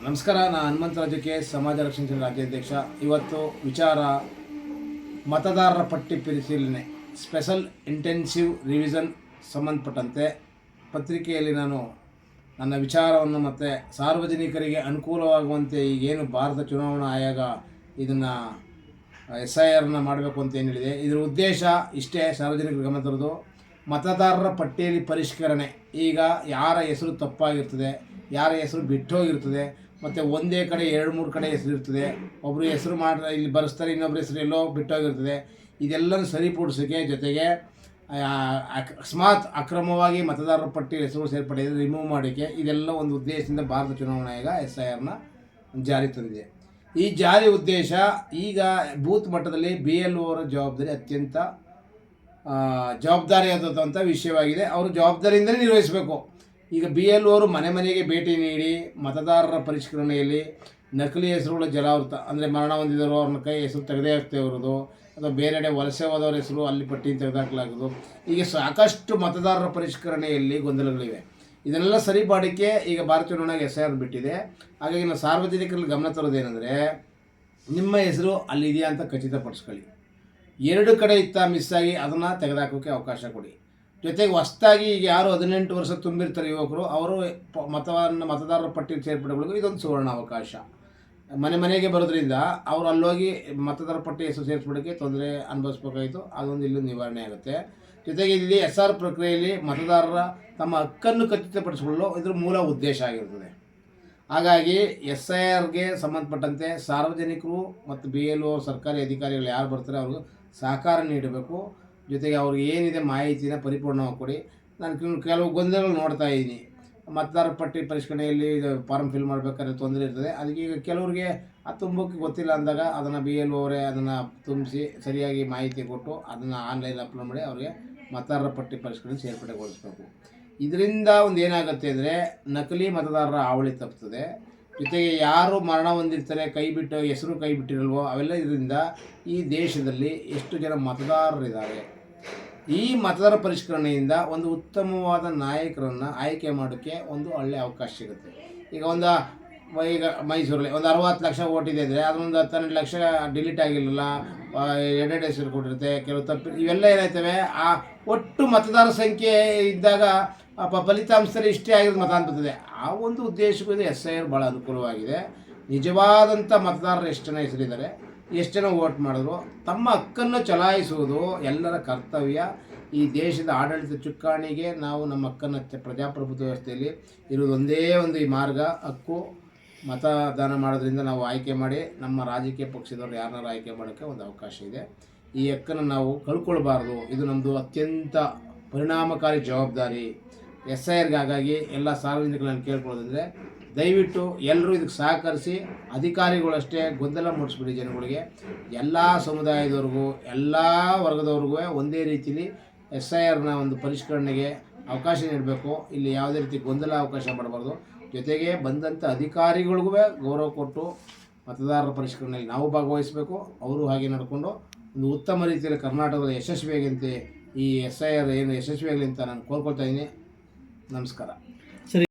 ನಮಸ್ಕಾರ. ನಾನು ಹನುಮಂತರಾಜಕ್ಕೆ ಸಮಾಜ ರಕ್ಷಣೆ ರಾಜ್ಯಾಧ್ಯಕ್ಷ. ಇವತ್ತು ವಿಚಾರ ಮತದಾರರ ಪಟ್ಟಿ ಪರಿಶೀಲನೆ ಸ್ಪೆಷಲ್ ಇಂಟೆನ್ಸಿವ್ ರಿವಿಷನ್ ಸಂಬಂಧಪಟ್ಟಂತೆ ಪತ್ರಿಕೆಯಲ್ಲಿ ನಾನು ನನ್ನ ವಿಚಾರವನ್ನು ಮತ್ತು ಸಾರ್ವಜನಿಕರಿಗೆ ಅನುಕೂಲವಾಗುವಂತೆ ಈಗೇನು ಭಾರತ ಚುನಾವಣಾ ಆಯೋಗ ಇದನ್ನು SIR ಮಾಡಬೇಕು ಅಂತ ಏನು ಹೇಳಿದೆ, ಇದರ ಉದ್ದೇಶ ಇಷ್ಟೇ. ಸಾರ್ವಜನಿಕರ ಗಮನ ತರೋದು, ಮತದಾರರ ಪಟ್ಟಿಯಲ್ಲಿ ಪರಿಷ್ಕರಣೆ. ಈಗ ಯಾರ ಹೆಸರು ತಪ್ಪಾಗಿರ್ತದೆ, ಯಾರ ಹೆಸರು ಬಿಟ್ಟೋಗಿರ್ತದೆ, ಮತ್ತು ಒಂದೇ ಕಡೆ 2-3 ಕಡೆ ಹೆಸರು ಇರ್ತದೆ, ಒಬ್ಬರು ಹೆಸರು ಇಲ್ಲಿ ಬರೆಸ್ತಾರೆ, ಇನ್ನೊಬ್ಬರು ಹೆಸರು ಎಲ್ಲೋ ಬಿಟ್ಟೋಗಿರ್ತದೆ. ಇದೆಲ್ಲನೂ ಸರಿಪಡಿಸೋಕ್ಕೆ, ಜೊತೆಗೆ ಅಕಸ್ಮಾತ್ ಅಕ್ರಮವಾಗಿ ಮತದಾರರ ಪಟ್ಟಿ ಹೆಸರು ಸೇರ್ಪಡೆಯಿದ್ರೆ ರಿಮೂವ್ ಮಾಡೋಕ್ಕೆ, ಇದೆಲ್ಲ ಒಂದು ಉದ್ದೇಶದಿಂದ ಭಾರತ ಚುನಾವಣಾ ಆಯೋಗ SIR ಜಾರಿ ತಂದಿದೆ. ಈ ಜಾರಿ ಉದ್ದೇಶ ಈಗ ಬೂತ್ ಮಟ್ಟದಲ್ಲಿ BLO ಅವರ ಜವಾಬ್ದಾರಿ ಅತ್ಯಂತ ಜವಾಬ್ದಾರಿಯಾದಂಥ ವಿಷಯವಾಗಿದೆ. ಅವರು ಜವಾಬ್ದಾರಿಯಿಂದಲೇ ನಿರ್ವಹಿಸಬೇಕು. ಈಗ BLO ಅವರು ಮನೆ ಮನೆಗೆ ಭೇಟಿ ನೀಡಿ ಮತದಾರರ ಪರಿಷ್ಕರಣೆಯಲ್ಲಿ ನಕಲಿ ಹೆಸರುಗಳ ಜಲಾವೃತ, ಅಂದರೆ ಮರಣ ಹೊಂದಿದವರು ಅವ್ರನ್ನ ಕೈ ಹೆಸರು ತೆಗೆದೇ ಹಾಕ್ತೇ ಇರೋದು, ಅಥವಾ ಬೇರೆಡೆ ವಲಸೆ ಹೋದವ್ರ ಹೆಸರು ಅಲ್ಲಿ ಪಟ್ಟಿಯನ್ನು ತೆಗೆದುಹಾಕಲಾಗೋದು, ಹೀಗೆ ಸಾಕಷ್ಟು ಮತದಾರರ ಪರಿಷ್ಕರಣೆಯಲ್ಲಿ ಗೊಂದಲಗಳಿವೆ. ಇದನ್ನೆಲ್ಲ ಸರಿಪಡಿಕೆ ಈಗ ಭಾರತ ಚುನಾವಣೆಗೆ SIR ಬಿಟ್ಟಿದೆ. ಹಾಗಾಗಿ ನಾವು ಸಾರ್ವಜನಿಕರಲ್ಲಿ ಗಮನ ತರೋದೇನೆಂದರೆ, ನಿಮ್ಮ ಹೆಸರು ಅಲ್ಲಿದೆಯಾ ಅಂತ ಖಚಿತಪಡಿಸ್ಕೊಳ್ಳಿ. 2 ಕಡೆ ಮಿಸ್ ಆಗಿ ಅದನ್ನು ತೆಗೆದುಹಾಕೋಕ್ಕೆ ಅವಕಾಶ ಕೊಡಿ. ಜೊತೆಗೆ ಹೊಸದಾಗಿ ಈಗ ಯಾರು 18 ವರ್ಷ ತುಂಬಿರ್ತಾರೆ ಯುವಕರು, ಅವರು ಮತದಾರರ ಪಟ್ಟಿ ಸೇರ್ಪಡೆಗಳಿಗೂ ಇದೊಂದು ಸುವರ್ಣ ಅವಕಾಶ. ಮನೆಗೆ ಬರೋದ್ರಿಂದ ಅವರು ಅಲ್ಲೋಗಿ ಮತದಾರರ ಪಟ್ಟಿ ಹೆಸರು ಸೇರಿಸ್ಬಿಡೋಕ್ಕೆ ತೊಂದರೆ ಅನುಭವಿಸ್ಬೇಕಾಯಿತು. ಅದೊಂದು ಇಲ್ಲೊಂದು ನಿವಾರಣೆ ಆಗುತ್ತೆ. ಜೊತೆಗೆ ಇಲ್ಲಿ SR ಪ್ರಕ್ರಿಯೆಯಲ್ಲಿ ಮತದಾರರ ತಮ್ಮ ಹಕ್ಕನ್ನು ಖಚಿತಪಡಿಸಿಕೊಳ್ಳಲು ಇದರ ಮೂಲ ಉದ್ದೇಶ ಆಗಿರುತ್ತದೆ. ಹಾಗಾಗಿ SIRಗೆ ಸಂಬಂಧಪಟ್ಟಂತೆ ಸಾರ್ವಜನಿಕರು ಮತ್ತು BLO ಸರ್ಕಾರಿ ಅಧಿಕಾರಿಗಳು ಯಾರು ಬರ್ತಾರೆ ಅವ್ರಿಗೂ ಸಹಕಾರ ನೀಡಬೇಕು. ಜೊತೆಗೆ ಅವ್ರಿಗೆ ಏನಿದೆ ಮಾಹಿತಿನ ಪರಿಪೂರ್ಣವಾಗಿ ಕೊಡಿ. ನಾನು ಕೆಲವು ಗೊಂದಲಗಳು ನೋಡ್ತಾ ಇದ್ದೀನಿ. ಮತದಾರರ ಪಟ್ಟಿ ಪರಿಷ್ಕರಣೆಯಲ್ಲಿ ಫಾರ್ಮ್ ಫಿಲ್ ಮಾಡಬೇಕಾದ್ರೆ ತೊಂದರೆ ಇರ್ತದೆ. ಅದಕ್ಕೆ ಈಗ ಕೆಲವ್ರಿಗೆ ಅದು ತುಂಬಕ್ಕೆ ಗೊತ್ತಿಲ್ಲ ಅಂದಾಗ ಅದನ್ನು BLO ಅವರೇ ಅದನ್ನು ತುಂಬಿಸಿ ಸರಿಯಾಗಿ ಮಾಹಿತಿ ಕೊಟ್ಟು ಅದನ್ನು ಆನ್ಲೈನ್ ಅಪ್ಲೋಡ್ ಮಾಡಿ ಅವರಿಗೆ ಮತದಾರರ ಪಟ್ಟಿ ಪರಿಷ್ಕರಣೆ ಸೇರ್ಪಡೆಗೊಳಿಸಬೇಕು. ಇದರಿಂದ ಒಂದು ಏನಾಗುತ್ತೆ ಅಂದರೆ, ನಕಲಿ ಮತದಾರರ ಹಾವಳಿ ತಪ್ಪುತ್ತದೆ. ಜೊತೆಗೆ ಯಾರು ಮರಣ ಹೊಂದಿರ್ತಾರೆ, ಹೆಸರು ಕೈ ಬಿಟ್ಟಿರಲ್ವೋ ಅವೆಲ್ಲ ಇದರಿಂದ ಈ ದೇಶದಲ್ಲಿ ಎಷ್ಟು ಜನ ಮತದಾರರಿದ್ದಾರೆ, ಈ ಮತದಾರ ಪರಿಷ್ಕರಣೆಯಿಂದ ಒಂದು ಉತ್ತಮವಾದ ನಾಯಕರನ್ನು ಆಯ್ಕೆ ಮಾಡೋಕ್ಕೆ ಒಂದು ಒಳ್ಳೆಯ ಅವಕಾಶ ಸಿಗುತ್ತೆ. ಈಗ ಮೈಸೂರಲ್ಲಿ ಒಂದು 60 ಲಕ್ಷ ಓಟಿದೆ ಅಂದರೆ ಅದೊಂದು 12 ಲಕ್ಷ ಡಿಲೀಟ್ ಆಗಿರಲಿಲ್ಲ, 2 ಹೆಸರು ಕೊಟ್ಟಿರುತ್ತೆ, ಕೆಲವು ತಪ್ಪು, ಇವೆಲ್ಲ ಏನಾಯ್ತವೆ. ಆ ಒಟ್ಟು ಮತದಾರ ಸಂಖ್ಯೆ ಇದ್ದಾಗ ಫಲಿತಾಂಶದಲ್ಲಿ ಇಷ್ಟೇ ಆಗಿರೋದು ಮತ ಅನ್ಬರ್ತದೆ. ಆ ಒಂದು ಉದ್ದೇಶಕ್ಕೂ ಇದು SIR ಭಾಳ ಅನುಕೂಲವಾಗಿದೆ. ನಿಜವಾದಂಥ ಮತದಾರರು ಎಷ್ಟು ಜನ ಹೆಸರಿದ್ದಾರೆ, ಎಷ್ಟು ಜನ ವೋಟ್ ಮಾಡಿದ್ರು, ತಮ್ಮ ಹಕ್ಕನ್ನು ಚಲಾಯಿಸುವುದು ಎಲ್ಲರ ಕರ್ತವ್ಯ. ಈ ದೇಶದ ಆಡಳಿತ ಚುಕ್ಕಾಣಿಗೆ ನಾವು ನಮ್ಮ ಹಕ್ಕನ್ನು ಪ್ರಜಾಪ್ರಭುತ್ವ ವ್ಯವಸ್ಥೆಯಲ್ಲಿ ಇರೋದು ಒಂದೇ ಒಂದು ಈ ಮಾರ್ಗ, ಹಕ್ಕು. ಮತದಾನ ಮಾಡೋದ್ರಿಂದ ನಾವು ಆಯ್ಕೆ ಮಾಡಿ ನಮ್ಮ ರಾಜಕೀಯ ಪಕ್ಷದವ್ರು ಯಾರನ್ನಾರು ಆಯ್ಕೆ ಮಾಡೋಕ್ಕೆ ಒಂದು ಅವಕಾಶ ಇದೆ. ಈ ಹಕ್ಕನ್ನು ನಾವು ಕಳ್ಕೊಳ್ಬಾರ್ದು. ಇದು ನಮ್ಮದು ಅತ್ಯಂತ ಪರಿಣಾಮಕಾರಿ ಜವಾಬ್ದಾರಿ SIRಗೆ. ಹಾಗಾಗಿ ಎಲ್ಲ ಸಾರ್ವಜನಿಕರನ್ನು ಕೇಳ್ಕೊಳ್ಳೋದಂದರೆ, ದಯವಿಟ್ಟು ಎಲ್ಲರೂ ಇದಕ್ಕೆ ಸಹಕರಿಸಿ. ಅಧಿಕಾರಿಗಳಷ್ಟೇ ಗೊಂದಲ ಮೂಡಿಸ್ಬಿಡಿ ಜನಗಳಿಗೆ. ಎಲ್ಲ ಸಮುದಾಯದವ್ರಿಗೂ ಎಲ್ಲ ವರ್ಗದವ್ರಿಗೂ ಒಂದೇ ರೀತಿಯಲ್ಲಿ SIRನ ಒಂದು ಪರಿಷ್ಕರಣೆಗೆ ಅವಕಾಶ ನೀಡಬೇಕು. ಇಲ್ಲಿ ಯಾವುದೇ ರೀತಿ ಗೊಂದಲ ಅವಕಾಶ ಮಾಡಬಾರ್ದು. ಜೊತೆಗೆ ಬಂದಂಥ ಅಧಿಕಾರಿಗಳಿಗೂ ಗೌರವ ಕೊಟ್ಟು ಮತದಾರರ ಪರಿಷ್ಕರಣೆಯಲ್ಲಿ ನಾವು ಭಾಗವಹಿಸಬೇಕು. ಅವರು ಹಾಗೆ ನಡ್ಕೊಂಡು ಒಂದು ಉತ್ತಮ ರೀತಿಯಲ್ಲಿ ಕರ್ನಾಟಕದ ಯಶಸ್ವಿಯಾಗಂತೆ ಈ SIR ಏನು ಯಶಸ್ವಿಯಾಗಲಿ ಅಂತ ನಾನು ಕೋರ್ಕೊಳ್ತಾ ಇದ್ದೀನಿ. ನಮಸ್ಕಾರ.